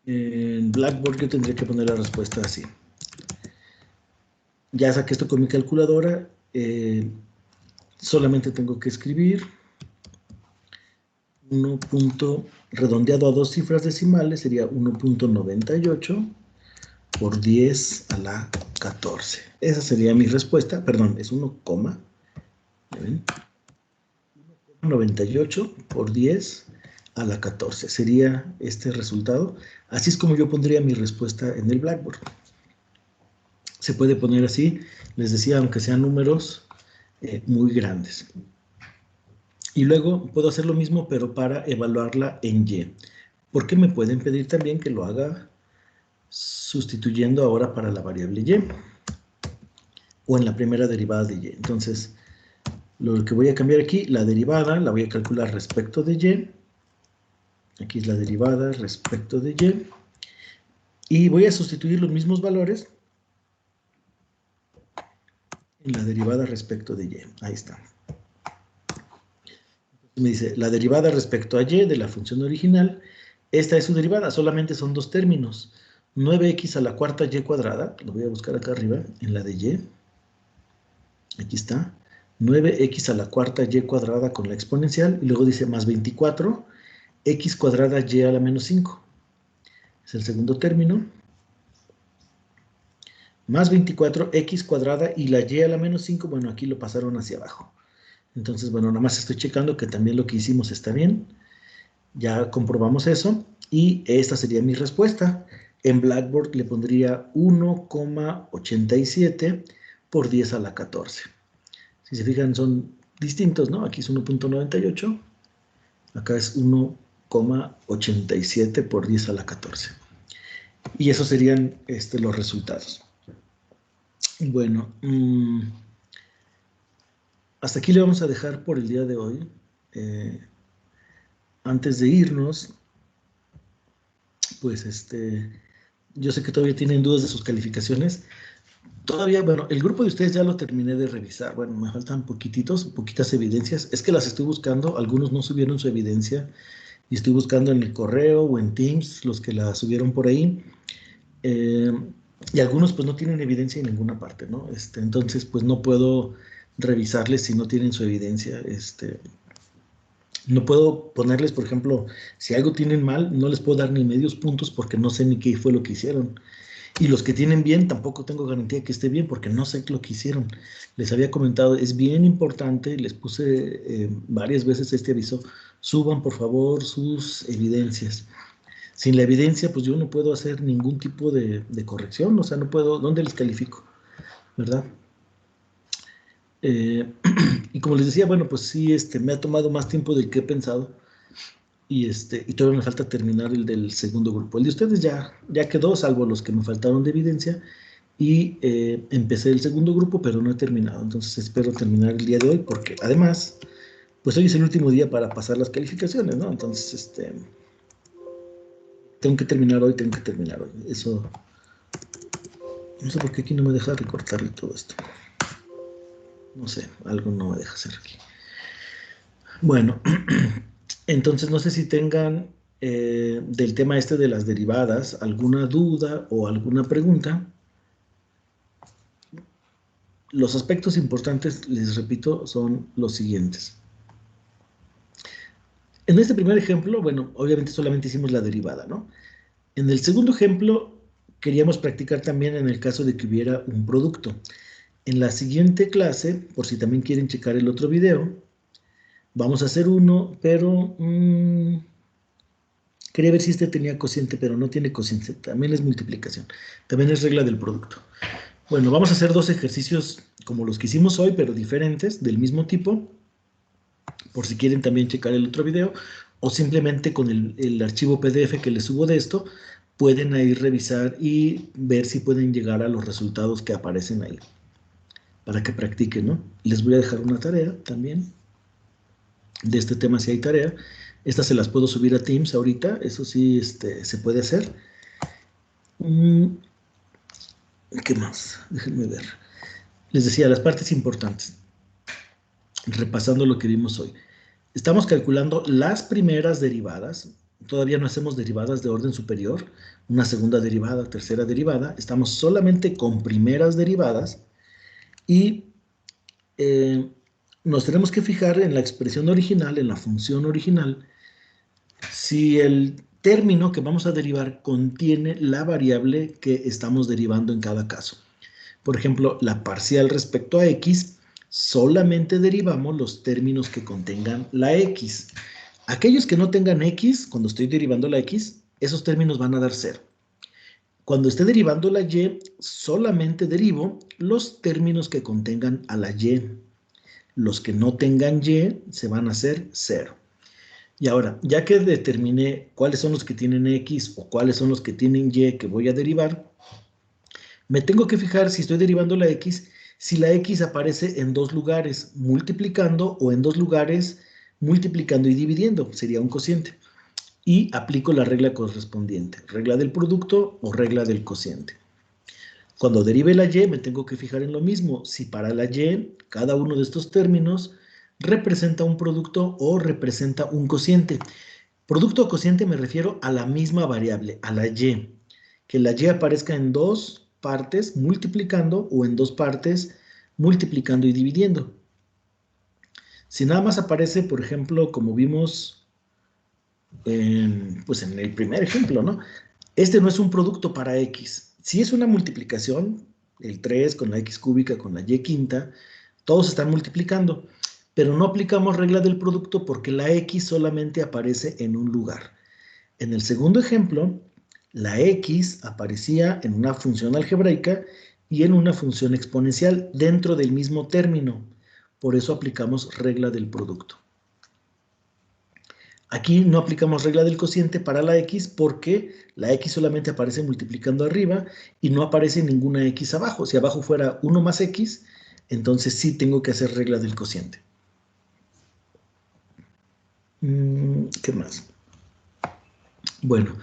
En Blackboard yo tendría que poner la respuesta así. Ya saqué esto con mi calculadora. Solamente tengo que escribir 1. Redondeado a dos cifras decimales sería 1.98 por 10 a la 14. Esa sería mi respuesta. Perdón, es 1, ¿ven? 1.98 por 10 a la 14. Sería este resultado. Así es como yo pondría mi respuesta en el Blackboard. Se puede poner así, les decía, aunque sean números muy grandes. Y luego puedo hacer lo mismo, pero para evaluarla en y. Porque me pueden pedir también que lo haga sustituyendo ahora para la variable y. O en la primera derivada de y. Entonces, lo que voy a cambiar aquí, la derivada, la voy a calcular respecto de y. Aquí es la derivada respecto de y. Y voy a sustituir los mismos valores en la derivada respecto de y. Ahí está. Me dice, la derivada respecto a y de la función original, esta es su derivada, solamente son dos términos. 9x a la cuarta y cuadrada, lo voy a buscar acá arriba, en la de y. Aquí está. 9x a la cuarta y cuadrada con la exponencial, y luego dice más 24, x cuadrada y a la menos 5. Es el segundo término. Más 24, x cuadrada y la y a la menos 5, bueno, aquí lo pasaron hacia abajo. Entonces, bueno, nada más estoy checando que también lo que hicimos está bien. Ya comprobamos eso. Y esta sería mi respuesta. En Blackboard le pondría 1,87 por 10 a la 14. Si se fijan, son distintos, ¿no? Aquí es 1.98. Acá es 1,87 por 10 a la 14. Y esos serían los resultados. Bueno, hasta aquí le vamos a dejar por el día de hoy. Antes de irnos, pues yo sé que todavía tienen dudas de sus calificaciones, Todavía, bueno, el grupo de ustedes ya lo terminé de revisar. Bueno, me faltan poquitas evidencias. Es que las estoy buscando. Algunos no subieron su evidencia y estoy buscando en el correo o en Teams los que la subieron por ahí. Eh, y algunos pues no tienen evidencia en ninguna parte, ¿no? Entonces pues no puedo revisarles si no tienen su evidencia. No puedo ponerles, por ejemplo, si algo tienen mal, no les puedo dar ni medios puntos porque no sé ni qué fue lo que hicieron. Y los que tienen bien, tampoco tengo garantía que esté bien porque no sé lo que hicieron. Les había comentado, es bien importante, les puse varias veces este aviso, suban por favor sus evidencias. Sin la evidencia, pues yo no puedo hacer ningún tipo de corrección, o sea, no puedo, ¿dónde les califico? ¿Verdad? Y como les decía, bueno, pues sí, me ha tomado más tiempo del que he pensado y todavía me falta terminar el del segundo grupo. El de ustedes ya quedó, salvo los que me faltaron de evidencia, y empecé el segundo grupo, pero no he terminado. Entonces espero terminar el día de hoy, porque además, pues hoy es el último día para pasar las calificaciones, ¿no? Entonces, tengo que terminar hoy, tengo que terminar hoy. Eso, no sé por qué aquí no me deja recortar y todo esto. No sé, algo no me deja hacer aquí. Bueno, entonces no sé si tengan del tema este de las derivadas alguna duda o alguna pregunta. Los aspectos importantes, les repito, son los siguientes. En este primer ejemplo, bueno, obviamente solamente hicimos la derivada, ¿no? En el segundo ejemplo, queríamos practicar también en el caso de que hubiera un producto. En la siguiente clase, por si también quieren checar el otro video, vamos a hacer uno, pero quería ver si este tenía cociente, pero no tiene cociente. También es multiplicación. También es regla del producto. Bueno, vamos a hacer dos ejercicios como los que hicimos hoy, pero diferentes, del mismo tipo, por si quieren también checar el otro video, o simplemente con el archivo PDF que les subo de esto, pueden ahí revisar y ver si pueden llegar a los resultados que aparecen ahí, para que practiquen, ¿no? Les voy a dejar una tarea también, de este tema si hay tarea. Estas se las puedo subir a Teams ahorita, eso sí se puede hacer. ¿Qué más? Déjenme ver. Les decía, las partes importantes, repasando lo que vimos hoy. Estamos calculando las primeras derivadas, todavía no hacemos derivadas de orden superior, una segunda derivada, tercera derivada, estamos solamente con primeras derivadas y nos tenemos que fijar en la expresión original, en la función original, si el término que vamos a derivar contiene la variable que estamos derivando en cada caso. Por ejemplo, la parcial respecto a x, solamente derivamos los términos que contengan la x. Aquellos que no tengan x, cuando estoy derivando la x, esos términos van a dar 0. Cuando esté derivando la y, solamente derivo los términos que contengan a la y. Los que no tengan y se van a hacer 0. Y ahora, ya que determiné cuáles son los que tienen x o cuáles son los que tienen y que voy a derivar, me tengo que fijar si estoy derivando la x, si la x aparece en dos lugares, multiplicando, o en dos lugares, multiplicando y dividiendo, sería un cociente. Y aplico la regla correspondiente, regla del producto o regla del cociente. Cuando derive la y, me tengo que fijar en lo mismo, si para la y, cada uno de estos términos representa un producto o representa un cociente. Producto o cociente me refiero a la misma variable, a la y. Que la y aparezca en dos partes multiplicando o en dos partes multiplicando y dividiendo. Si nada más aparece, por ejemplo, como vimos pues en el primer ejemplo, ¿no? Este no es un producto para x. Si es una multiplicación, el 3 con la x cúbica con la y quinta, todos están multiplicando, pero no aplicamos regla del producto porque la x solamente aparece en un lugar. En el segundo ejemplo, la x aparecía en una función algebraica y en una función exponencial dentro del mismo término. Por eso aplicamos regla del producto. Aquí no aplicamos regla del cociente para la x porque la x solamente aparece multiplicando arriba y no aparece ninguna x abajo. Si abajo fuera 1 más x, entonces sí tengo que hacer regla del cociente. ¿Qué más? Bueno,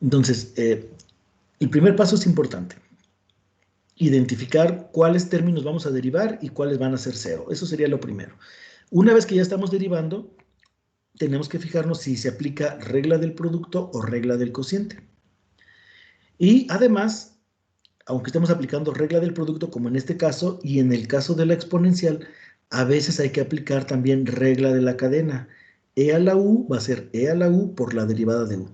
entonces, el primer paso es importante. identificar cuáles términos vamos a derivar y cuáles van a ser cero. Eso sería lo primero. Una vez que ya estamos derivando, tenemos que fijarnos si se aplica regla del producto o regla del cociente. Y además, aunque estemos aplicando regla del producto, como en este caso, y en el caso de la exponencial, a veces hay que aplicar también regla de la cadena. E a la u va a ser e a la u por la derivada de u.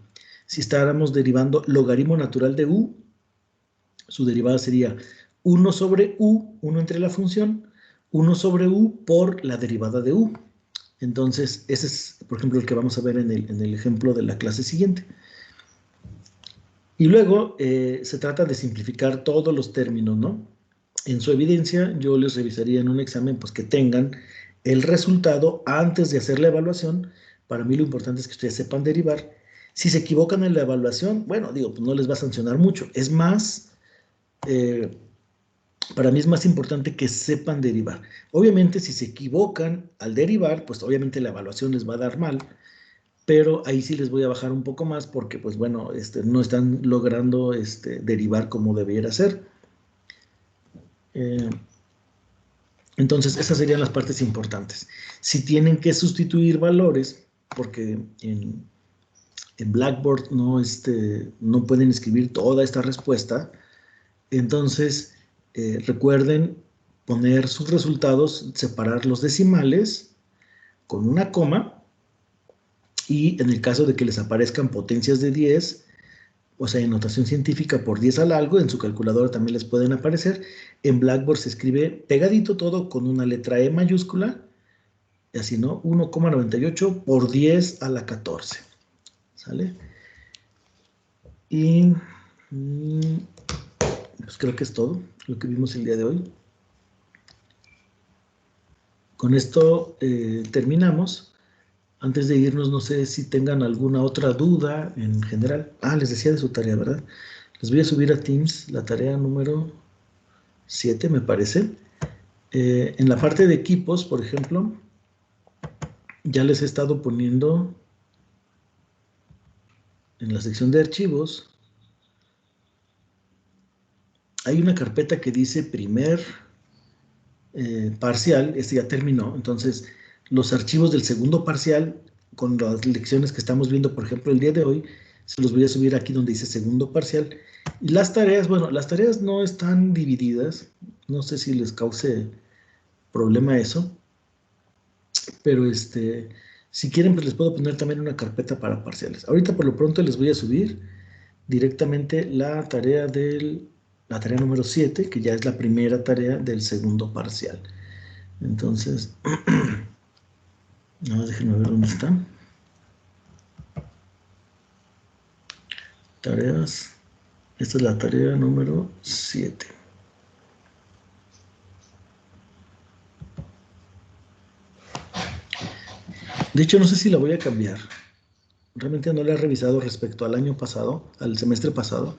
Si estáramos derivando logaritmo natural de u, su derivada sería 1 sobre u, 1 entre la función, 1 sobre u por la derivada de u. Entonces, ese es, por ejemplo, el que vamos a ver en el ejemplo de la clase siguiente. Y luego se trata de simplificar todos los términos, ¿no? En su evidencia, yo les revisaría en un examen pues, que tengan el resultado antes de hacer la evaluación. Para mí lo importante es que ustedes sepan derivar. Si se equivocan en la evaluación, bueno, digo, pues no les va a sancionar mucho. Es más, para mí es más importante que sepan derivar. Obviamente, si se equivocan al derivar, pues obviamente la evaluación les va a dar mal, pero ahí sí les voy a bajar un poco más porque, pues bueno, no están logrando derivar como debiera ser. Entonces, esas serían las partes importantes. Si tienen que sustituir valores, porque en Blackboard no pueden escribir toda esta respuesta, entonces recuerden poner sus resultados, separar los decimales con una coma, y en el caso de que les aparezcan potencias de 10, o sea, en notación científica por 10 al algo, en su calculadora también les pueden aparecer. En Blackboard se escribe pegadito todo con una letra E mayúscula, y así, ¿no? 1,98 por 10 a la 14. ¿Sale? Y pues creo que es todo lo que vimos el día de hoy. Con esto terminamos. Antes de irnos, no sé si tengan alguna otra duda en general. Les decía de su tarea, ¿verdad? Les voy a subir a Teams la tarea número 7, me parece. En la parte de equipos, por ejemplo, ya les he estado poniendo en la sección de archivos. Hay una carpeta que dice primer parcial, ya terminó. Entonces, los archivos del segundo parcial, con las lecciones que estamos viendo, por ejemplo, el día de hoy, se los voy a subir aquí donde dice segundo parcial. Y las tareas, bueno, las tareas no están divididas. No sé si les cause problema eso. Pero si quieren, pues les puedo poner también una carpeta para parciales. Ahorita por lo pronto les voy a subir directamente la tarea número 7, que ya es la primera tarea del segundo parcial. Entonces, nada más déjenme ver dónde está. Tareas. Esta es la tarea número 7. De hecho, no sé si la voy a cambiar. Realmente no la he revisado respecto al año pasado, al semestre pasado,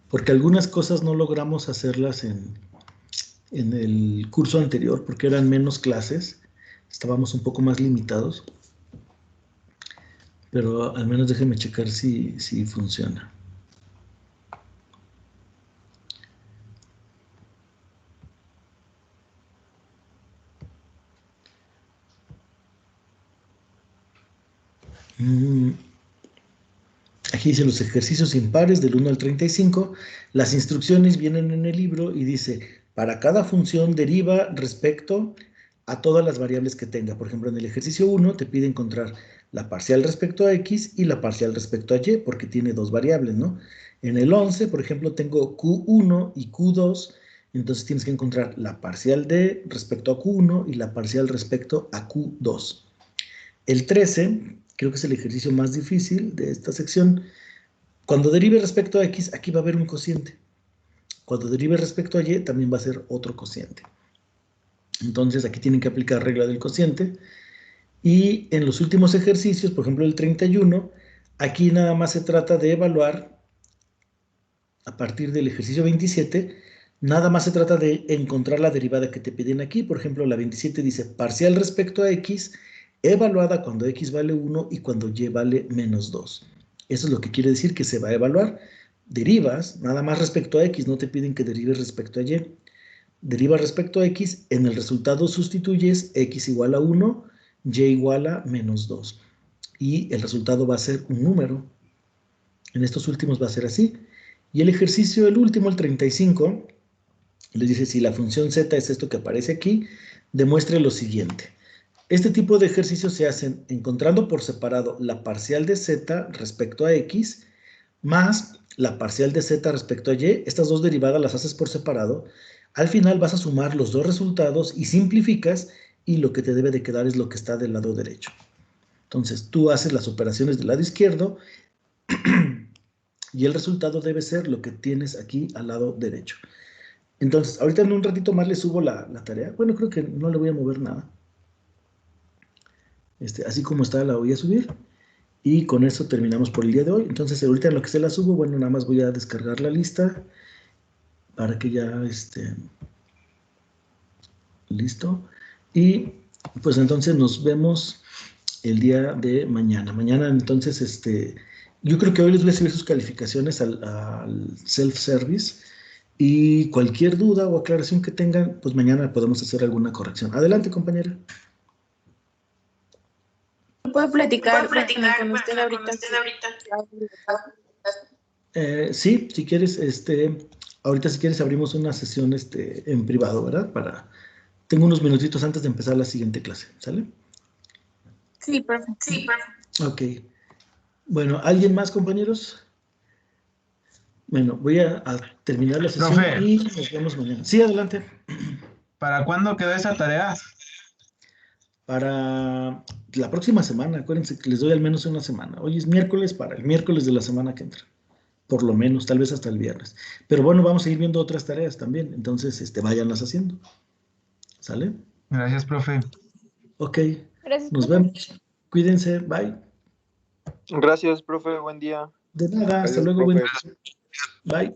porque algunas cosas no logramos hacerlas en el curso anterior, porque eran menos clases, estábamos un poco más limitados, pero al menos déjenme checar si funciona. Aquí dice los ejercicios impares del 1 al 35. Las instrucciones vienen en el libro y dice, para cada función deriva respecto a todas las variables que tenga. Por ejemplo, en el ejercicio 1 te pide encontrar la parcial respecto a x y la parcial respecto a y, porque tiene dos variables, ¿no? En el 11, por ejemplo, tengo q1 y q2, entonces tienes que encontrar la parcial de respecto a q1 y la parcial respecto a q2. El 13, creo que es el ejercicio más difícil de esta sección. Cuando derive respecto a x, aquí va a haber un cociente. Cuando derive respecto a y, también va a ser otro cociente. Entonces, aquí tienen que aplicar regla del cociente. Y en los últimos ejercicios, por ejemplo, el 31, aquí nada más se trata de evaluar, a partir del ejercicio 27, nada más se trata de encontrar la derivada que te piden aquí. Por ejemplo, la 27 dice parcial respecto a x, evaluada cuando x vale 1 y cuando y vale menos 2. Eso es lo que quiere decir que se va a evaluar. derivas nada más respecto a X, no te piden que derives respecto a Y. Deriva respecto a X, en el resultado sustituyes X igual a 1, Y igual a menos 2. Y el resultado va a ser un número. En estos últimos va a ser así. Y el ejercicio, el último, el 35, les dice si la función z es esto que aparece aquí, demuestre lo siguiente. Este tipo de ejercicios se hacen encontrando por separado la parcial de z respecto a x más la parcial de z respecto a y. Estas dos derivadas las haces por separado. Al final vas a sumar los dos resultados y simplificas, y lo que te debe de quedar es lo que está del lado derecho. Entonces, tú haces las operaciones del lado izquierdo y el resultado debe ser lo que tienes aquí al lado derecho. Entonces, ahorita en un ratito más le subo la tarea. Bueno, creo que no le voy a mover nada. Así como está, la voy a subir. Y con eso terminamos por el día de hoy. Entonces, ahorita en lo que se la subo, bueno, nada más voy a descargar la lista para que ya listo. Y pues entonces nos vemos el día de mañana. Mañana, entonces, yo creo que hoy les voy a subir sus calificaciones al self-service. Y cualquier duda o aclaración que tengan, pues mañana podemos hacer alguna corrección. Adelante, compañera. ¿Puedo platicar con usted ahorita? Sí, si quieres, ahorita si quieres abrimos una sesión en privado, ¿verdad? Tengo unos minutitos antes de empezar la siguiente clase, ¿sale? Sí, perfecto. Ok. Bueno, ¿alguien más, compañeros? Bueno, voy a terminar la sesión. Profe. Y nos vemos mañana. Sí, adelante. ¿Para cuándo quedó esa tarea? Para la próxima semana, acuérdense que les doy al menos una semana. Hoy es miércoles, para el miércoles de la semana que entra. Por lo menos, tal vez hasta el viernes. Pero bueno, vamos a ir viendo otras tareas también. Entonces, váyanlas haciendo. ¿Sale? Gracias, profe. Ok. Gracias, Nos profe. vemos. Cuídense. Bye. Gracias, profe. Buen día. De nada. Hasta Adiós, luego. profe. Bye.